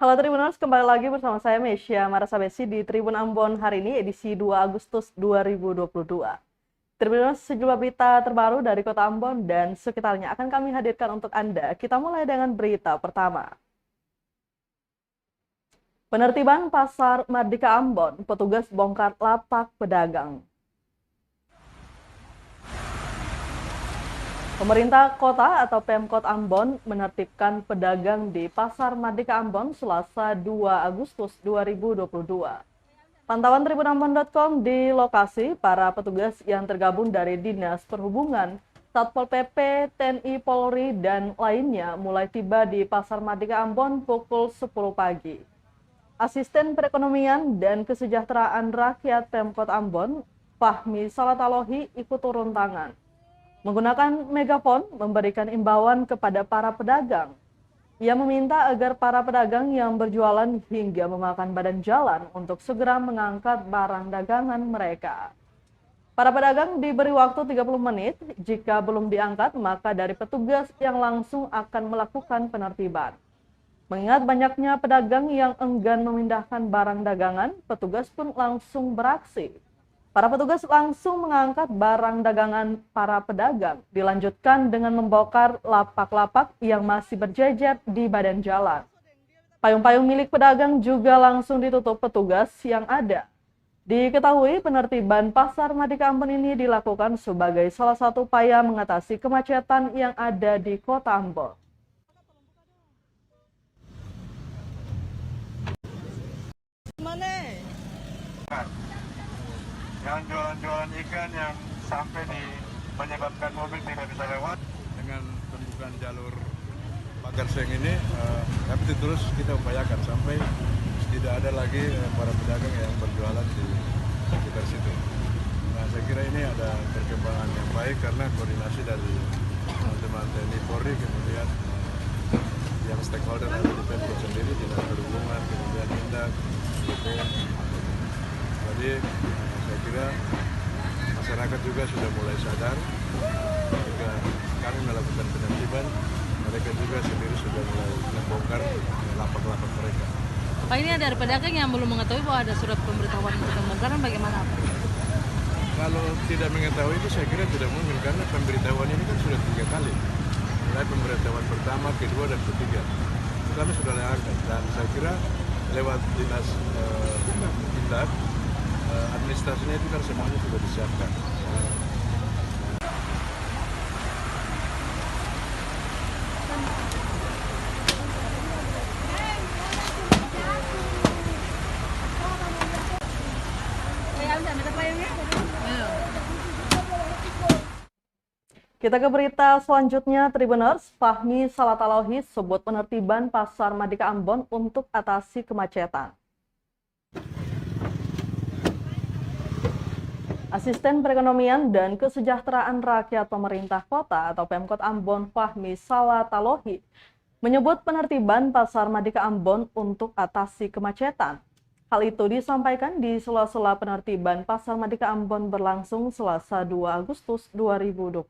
Halo Tribuners, kembali lagi bersama saya Mesya Marasabesi di Tribun Ambon hari ini edisi 2 Agustus 2022. Tribuners, sejumlah berita terbaru dari Kota Ambon dan sekitarnya akan kami hadirkan untuk Anda. Kita mulai dengan berita pertama. Penertiban Pasar Mardika Ambon, petugas bongkar lapak pedagang. Pemerintah kota atau Pemkot Ambon menertibkan pedagang di Pasar Mardika Ambon Selasa 2 Agustus 2022. Pantauan tribunambon.com di lokasi, para petugas yang tergabung dari Dinas Perhubungan, Satpol PP, TNI Polri, dan lainnya mulai tiba di Pasar Mardika Ambon pukul 10 pagi. Asisten Perekonomian dan Kesejahteraan Rakyat Pemkot Ambon, Fahmi Salatalohi, ikut turun tangan. Menggunakan megafon memberikan imbauan kepada para pedagang. Ia meminta agar para pedagang yang berjualan hingga memakan badan jalan untuk segera mengangkat barang dagangan mereka. Para pedagang diberi waktu 30 menit, jika belum diangkat maka dari petugas yang langsung akan melakukan penertiban. Mengingat banyaknya pedagang yang enggan memindahkan barang dagangan, petugas pun langsung beraksi. Para petugas langsung mengangkat barang dagangan para pedagang, dilanjutkan dengan membongkar lapak-lapak yang masih berjejer di badan jalan. Payung-payung milik pedagang juga langsung ditutup petugas yang ada. Diketahui penertiban Pasar Mardika Ambon ini dilakukan sebagai salah satu upaya mengatasi kemacetan yang ada di Kota Ambon. Yang jualan-jualan ikan yang sampai menyebabkan mobil tidak bisa lewat dengan pembukaan jalur pagar seng ini, tapi terus kita upayakan sampai tidak ada lagi para pedagang yang berjualan di sekitar situ. Nah, saya kira ini ada perkembangan yang baik karena koordinasi dari teman-teman TNI Polri, kemudian yang stakeholder ada di Pemkot sendiri, Dinas Perhubungan, kemudian Indak, BPN. Jadi saya kira masyarakat juga sudah mulai sadar ketika kami melakukan penertiban, mereka juga sendiri sudah mulai membongkar lapak-lapak mereka. Pak, ini ada pedagang yang belum mengetahui bahwa ada surat pemberitahuan untuk pembongkaran, bagaimana Pak? Kalau tidak mengetahui itu saya kira tidak mungkin karena pemberitahuan ini kan sudah 3 kali. Mulai pemberitahuan pertama, kedua, dan ketiga. Kami sudah lakukan dan saya kira lewat Dinas Indak, administrasinya itu kan semuanya sudah disiapkan. Kita ke berita selanjutnya, Tribuners. Fahmi Salatalohi sebut penertiban Pasar Mardika Ambon untuk atasi kemacetan. Asisten Perekonomian dan Kesejahteraan Rakyat Pemerintah Kota atau Pemkot Ambon, Fahmi Salatalohi, menyebut penertiban Pasar Mardika Ambon untuk atasi kemacetan. Hal itu disampaikan di sela-sela penertiban Pasar Mardika Ambon berlangsung Selasa 2 Agustus 2022.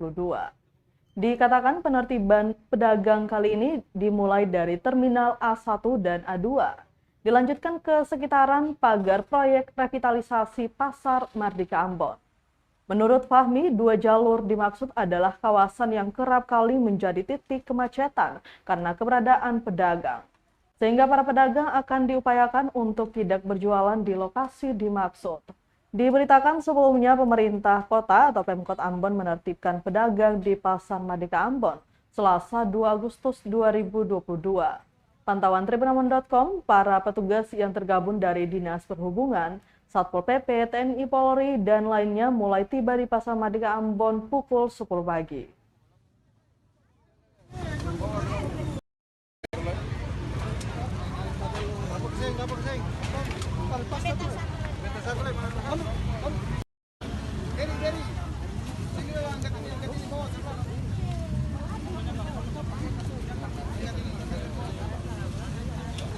Dikatakan penertiban pedagang kali ini dimulai dari Terminal A1 dan A2, dilanjutkan ke sekitaran pagar proyek revitalisasi Pasar Mardika Ambon. Menurut Fahmi, 2 jalur dimaksud adalah kawasan yang kerap kali menjadi titik kemacetan karena keberadaan pedagang. Sehingga para pedagang akan diupayakan untuk tidak berjualan di lokasi dimaksud. Diberitakan sebelumnya pemerintah kota atau Pemkot Ambon menertibkan pedagang di Pasar Mardika Ambon Selasa 2 Agustus 2022. Pantauan tribunambon.com, para petugas yang tergabung dari Dinas Perhubungan, Satpol PP, TNI Polri, dan lainnya mulai tiba di Pasar Mardika Ambon pukul 10 pagi.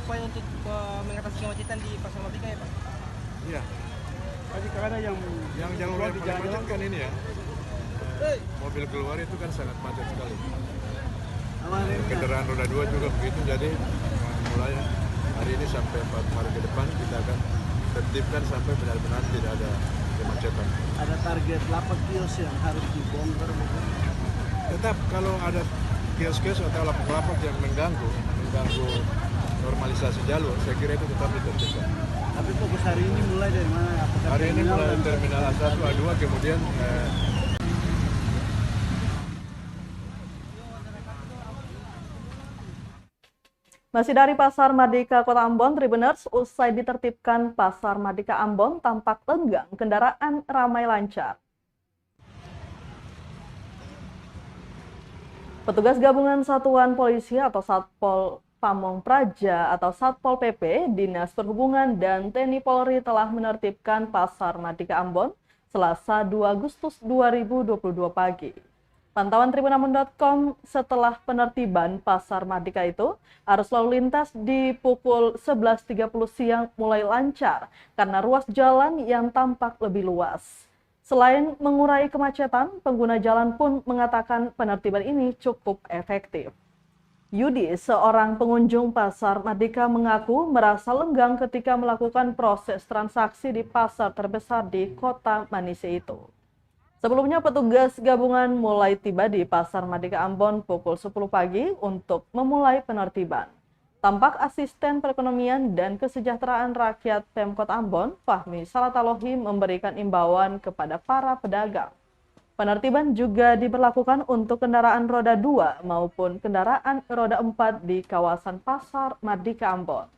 Upaya untuk mengatasi kemacetan di Pasar Mardika ya Pak? Iya. Tadi karena yang jalur yang paling macet kan ini ya. Mobil keluar itu kan sangat macet sekali. Kendaraan roda 2 juga begitu, jadi mulai hari ini sampai 4 hari ke depan kita akan tertibkan sampai benar-benar tidak ada kemacetan. Ada target 8 kios yang harus dibongkar. Tetap kalau ada kios-kios atau lapak-lapak yang mengganggu normalisasi jalur, saya kira itu tetap ditertibkan. Tapi fokus hari ini mulai dari mana? Apakah Hari ini mulai terminal A1, A2, kemudian Masih dari Pasar Mardika Kota Ambon, Tribuners, usai ditertibkan Pasar Mardika Ambon tampak lenggang, kendaraan ramai lancar. Petugas gabungan Satuan Polisi atau Satpol Pamong Praja atau Satpol PP, Dinas Perhubungan dan TNI Polri telah menertibkan Pasar Mardika Ambon Selasa 2 Agustus 2022 pagi. Pantauan tribunambon.com setelah penertiban Pasar Mardika itu, arus lalu lintas di pukul 11.30 siang mulai lancar karena ruas jalan yang tampak lebih luas. Selain mengurai kemacetan, pengguna jalan pun mengatakan penertiban ini cukup efektif. Yudi, seorang pengunjung Pasar Mardika, mengaku merasa lenggang ketika melakukan proses transaksi di pasar terbesar di Kota Manise itu. Sebelumnya, petugas gabungan mulai tiba di Pasar Mardika Ambon pukul 10 pagi untuk memulai penertiban. Tampak Asisten Perekonomian dan Kesejahteraan Rakyat Pemkot Ambon, Fahmi Salatalohi, memberikan imbauan kepada para pedagang. Penertiban juga diberlakukan untuk kendaraan roda 2 maupun kendaraan roda 4 di kawasan Pasar Mardika Ambon.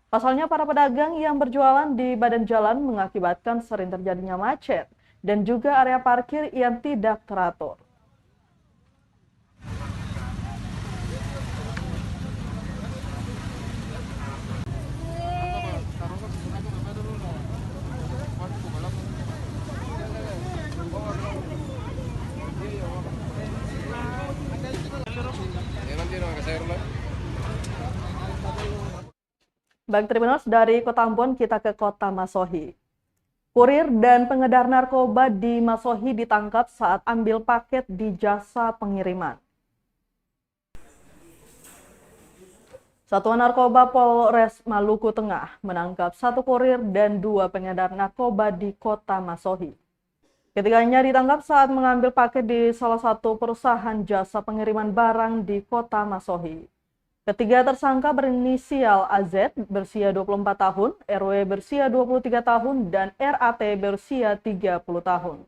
Pasalnya, para pedagang yang berjualan di badan jalan mengakibatkan sering terjadinya macet dan juga area parkir yang tidak teratur. Baik, Tribuners, dari Kota Ambon kita ke Kota Masohi. Kurir dan pengedar narkoba di Masohi ditangkap saat ambil paket di jasa pengiriman. Satuan Narkoba Polres Maluku Tengah menangkap 1 kurir dan 2 pengedar narkoba di Kota Masohi. Ketiganya ditangkap saat mengambil paket di salah satu perusahaan jasa pengiriman barang di Kota Masohi. Ketiga tersangka berinisial AZ berusia 24 tahun, RW berusia 23 tahun, dan RAT berusia 30 tahun.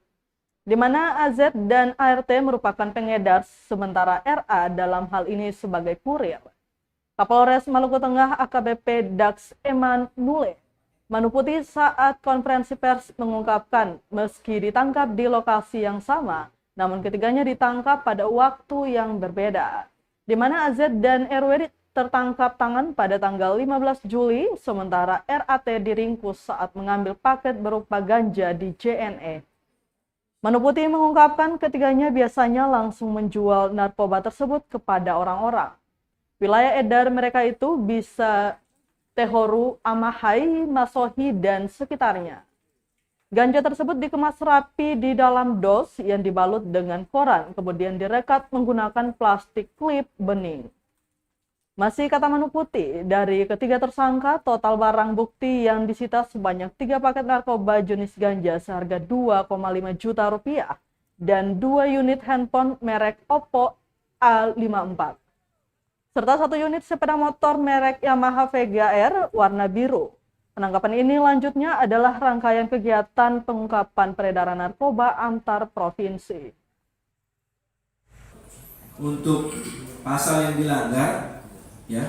Di mana AZ dan ART merupakan pengedar, sementara RA dalam hal ini sebagai kurir. Kapolres Maluku Tengah AKBP Dax Eman Nule Manuputi saat konferensi pers mengungkapkan meski ditangkap di lokasi yang sama, namun ketiganya ditangkap pada waktu yang berbeda, di mana AZ dan RW tertangkap tangan pada tanggal 15 Juli, sementara RAT diringkus saat mengambil paket berupa ganja di JNE. Manuputi mengungkapkan ketiganya biasanya langsung menjual narkoba tersebut kepada orang-orang. Wilayah edar mereka itu bisa Tehoru, Amahai, Masohi, dan sekitarnya. Ganja tersebut dikemas rapi di dalam dos yang dibalut dengan koran, kemudian direkat menggunakan plastik klip bening. Masih kata Manuputi, dari ketiga tersangka, total barang bukti yang disita sebanyak 3 paket narkoba jenis ganja seharga 2,5 juta rupiah dan 2 unit handphone merek Oppo A54. Serta 1 unit sepeda motor merek Yamaha Vega R warna biru. Penangkapan ini lanjutnya adalah rangkaian kegiatan pengungkapan peredaran narkoba antar provinsi. Untuk pasal yang dilanggar, ya,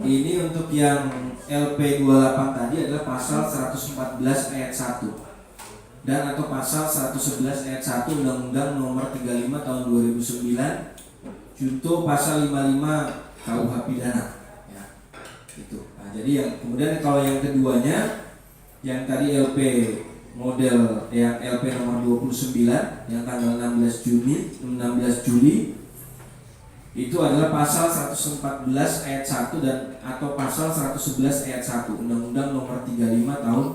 ini untuk yang LP28 tadi adalah pasal 114 ayat 1 dan atau pasal 111 ayat 1 Undang-Undang Nomor 35 Tahun 2009 junto pasal 55 KUH Pidana, ya, itu. Nah, jadi yang kemudian kalau yang keduanya yang tadi LP model yang LP nomor 29 yang tanggal 16 Juli itu adalah pasal 114 ayat 1 dan atau pasal 111 ayat 1 Undang-Undang Nomor 35 Tahun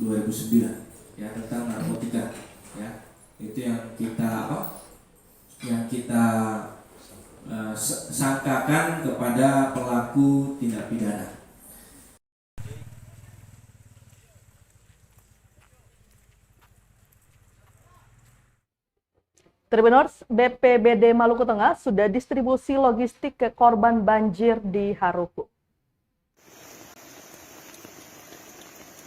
2009, ya, tentang narkotika, ya. Itu yang kita sangkakan kepada pelaku tindak pidana. Tribuners, BPBD Maluku Tengah sudah distribusi logistik ke korban banjir di Haruku.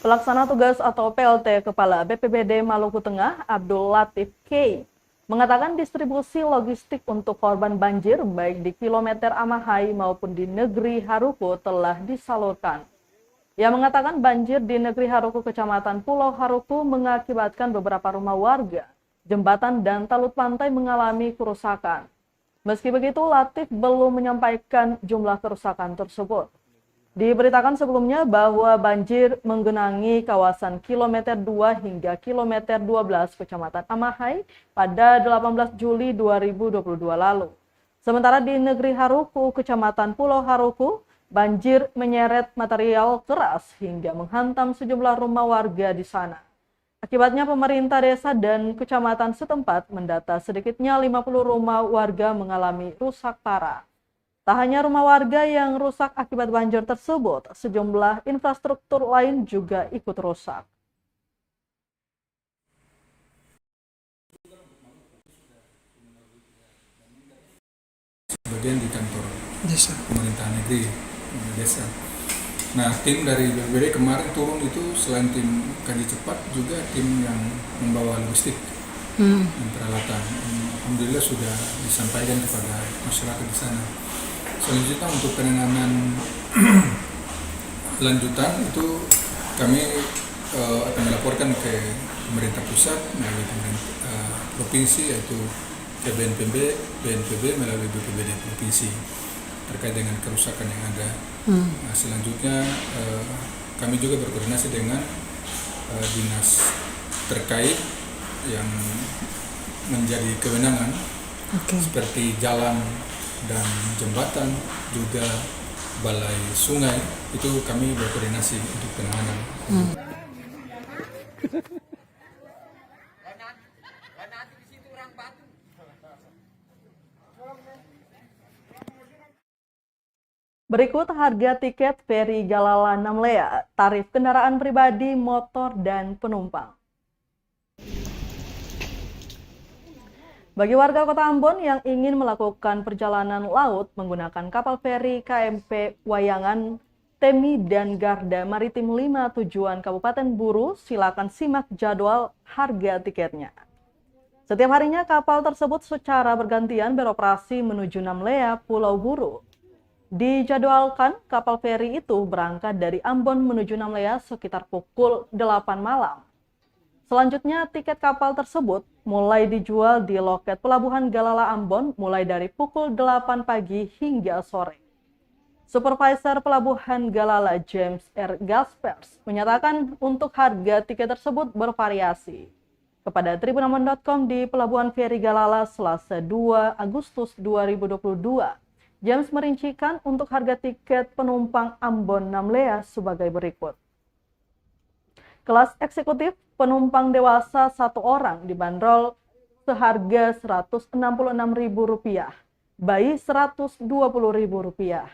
Pelaksana tugas atau PLT Kepala BPBD Maluku Tengah, Abdul Latif K, mengatakan distribusi logistik untuk korban banjir baik di kilometer Amahai maupun di negeri Haruku telah disalurkan. Ia mengatakan banjir di negeri Haruku, Kecamatan Pulau Haruku mengakibatkan beberapa rumah warga, jembatan dan talut pantai mengalami kerusakan. Meski begitu, Latif belum menyampaikan jumlah kerusakan tersebut. Diberitakan sebelumnya bahwa banjir menggenangi kawasan kilometer 2 hingga kilometer 12 Kecamatan Amahai pada 18 Juli 2022 lalu. Sementara di negeri Haruku, Kecamatan Pulau Haruku, banjir menyeret material keras hingga menghantam sejumlah rumah warga di sana. Akibatnya pemerintah desa dan kecamatan setempat mendata sedikitnya 50 rumah warga mengalami rusak parah. Tak hanya rumah warga yang rusak akibat banjir tersebut, sejumlah infrastruktur lain juga ikut rusak. Bagian di kantor desa, pemerintahan negeri desa. Nah, tim dari BPBD kemarin turun itu selain tim kaji cepat juga tim yang membawa logistik dan peralatan. Alhamdulillah sudah disampaikan kepada masyarakat di sana. Selanjutnya untuk penanganan lanjutan itu kami akan melaporkan ke pemerintah pusat melalui pemerintah provinsi, yaitu ke BNPB melalui BPBD provinsi terkait dengan kerusakan yang ada. Nah, selanjutnya kami juga berkoordinasi dengan dinas terkait yang menjadi kewenangan seperti jalan dan jembatan, juga balai sungai, itu kami berkoordinasi untuk penanganan. Berikut harga tiket feri Galala Namlea, tarif kendaraan pribadi, motor, dan penumpang. Bagi warga Kota Ambon yang ingin melakukan perjalanan laut menggunakan kapal feri KMP Wayangan, Temi, dan Garda Maritim 5 tujuan Kabupaten Buru, silakan simak jadwal harga tiketnya. Setiap harinya kapal tersebut secara bergantian beroperasi menuju Namlea, Pulau Buru. Dijadwalkan kapal feri itu berangkat dari Ambon menuju Namlea sekitar pukul 8 malam. Selanjutnya, tiket kapal tersebut mulai dijual di loket Pelabuhan Galala Ambon mulai dari pukul 8 pagi hingga sore. Supervisor Pelabuhan Galala James R. Gaspers menyatakan untuk harga tiket tersebut bervariasi. Kepada tribunambon.com di Pelabuhan Feri Galala Selasa 2 Agustus 2022, James merincikan untuk harga tiket penumpang Ambon Namlea sebagai berikut. Kelas eksekutif penumpang dewasa 1 orang dibanderol seharga Rp166.000, bayi Rp120.000.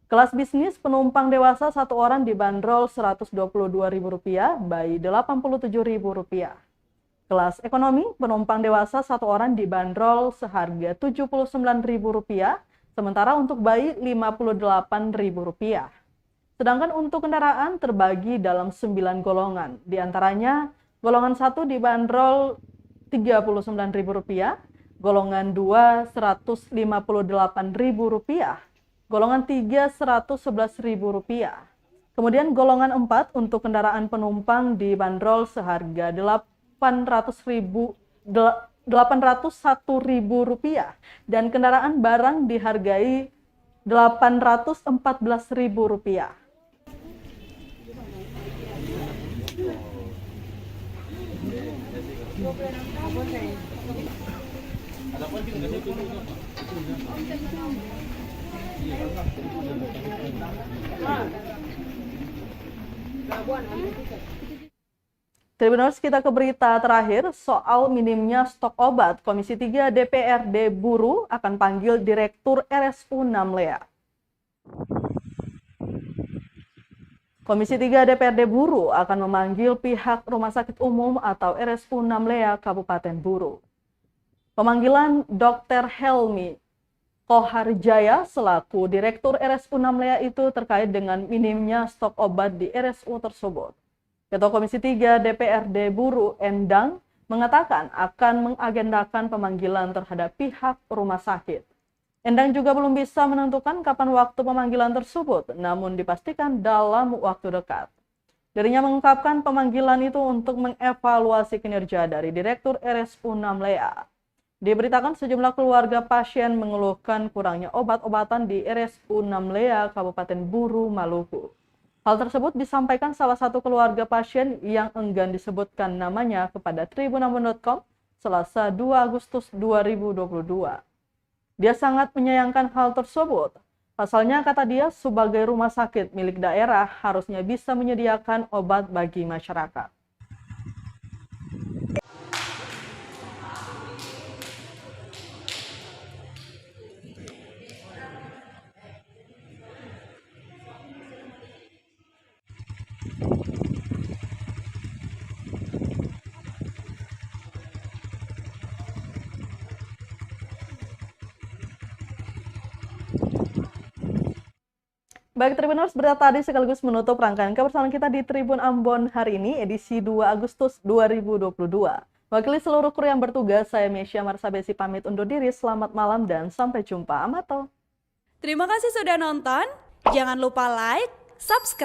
Kelas bisnis penumpang dewasa 1 orang dibanderol Rp122.000, bayi Rp87.000. Kelas ekonomi penumpang dewasa 1 orang dibanderol seharga Rp79.000, sementara untuk bayi Rp58.000. Sedangkan untuk kendaraan terbagi dalam 9 golongan, diantaranya golongan 1 dibanderol Rp39.000, golongan 2 Rp158.000, golongan 3 Rp111.000. Kemudian golongan 4 untuk kendaraan penumpang dibanderol seharga Rp801.000 dan kendaraan barang dihargai Rp814.000. Tribuners, kita ke berita terakhir soal minimnya stok obat. Komisi 3 DPRD Buru akan panggil Direktur RSU Namlea. Komisi 3 DPRD Buru akan memanggil pihak Rumah Sakit Umum atau RSU Namlea Kabupaten Buru. Pemanggilan Dr. Helmi Koharjaya selaku Direktur RSU 6 Lea itu terkait dengan minimnya stok obat di RSU tersebut. Ketua Komisi 3 DPRD Buru Endang mengatakan akan mengagendakan pemanggilan terhadap pihak rumah sakit. Endang juga belum bisa menentukan kapan waktu pemanggilan tersebut, namun dipastikan dalam waktu dekat. Dirinya mengungkapkan pemanggilan itu untuk mengevaluasi kinerja dari Direktur RSU 6 Lea. Diberitakan sejumlah keluarga pasien mengeluhkan kurangnya obat-obatan di RSU 6 Lea, Kabupaten Buru, Maluku. Hal tersebut disampaikan salah satu keluarga pasien yang enggan disebutkan namanya kepada tribunambon.com Selasa 2 Agustus 2022. Dia sangat menyayangkan hal tersebut. Pasalnya, kata dia, sebagai rumah sakit milik daerah harusnya bisa menyediakan obat bagi masyarakat. Baik Tribuners, berita tadi sekaligus menutup rangkaian kebersamaan kita di Tribun Ambon hari ini, edisi 2 Agustus 2022. Wakili seluruh kru yang bertugas, saya Mesya Marsabesi pamit undur diri. Selamat malam dan sampai jumpa. Amato. Terima kasih sudah nonton. Jangan lupa like, subscribe,